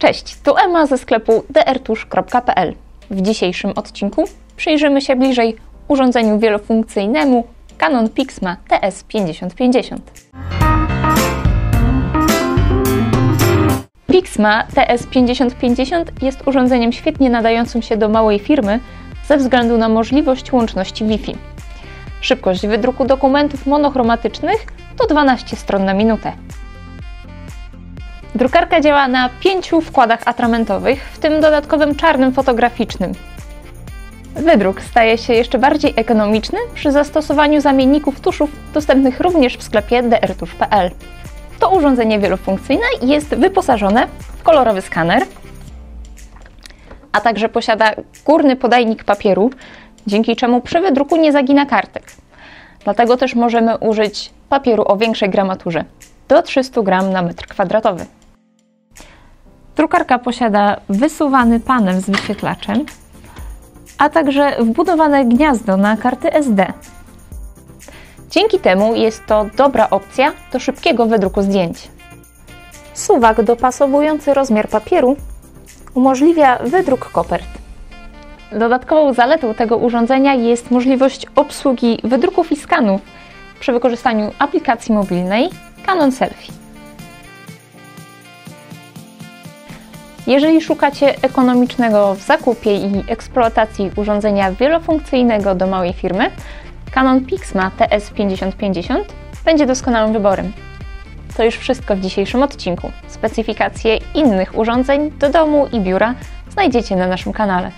Cześć, tu Emma ze sklepu drtusz.pl. W dzisiejszym odcinku przyjrzymy się bliżej urządzeniu wielofunkcyjnemu Canon Pixma TS5050. Pixma TS5050 jest urządzeniem świetnie nadającym się do małej firmy ze względu na możliwość łączności Wi-Fi. Szybkość wydruku dokumentów monochromatycznych to 12 stron na minutę. Drukarka działa na 5 wkładach atramentowych, w tym dodatkowym czarnym fotograficznym. Wydruk staje się jeszcze bardziej ekonomiczny przy zastosowaniu zamienników tuszów dostępnych również w sklepie drtusz.pl. To urządzenie wielofunkcyjne jest wyposażone w kolorowy skaner, a także posiada górny podajnik papieru, dzięki czemu przy wydruku nie zagina kartek. Dlatego też możemy użyć papieru o większej gramaturze, do 300 g na metr kwadratowy. Drukarka posiada wysuwany panel z wyświetlaczem, a także wbudowane gniazdo na karty SD. Dzięki temu jest to dobra opcja do szybkiego wydruku zdjęć. Suwak dopasowujący rozmiar papieru umożliwia wydruk kopert. Dodatkową zaletą tego urządzenia jest możliwość obsługi wydruków i skanów przy wykorzystaniu aplikacji mobilnej Canon Selfie. Jeżeli szukacie ekonomicznego w zakupie i eksploatacji urządzenia wielofunkcyjnego do małej firmy, Canon Pixma TS5050 będzie doskonałym wyborem. To już wszystko w dzisiejszym odcinku. Specyfikacje innych urządzeń do domu i biura znajdziecie na naszym kanale.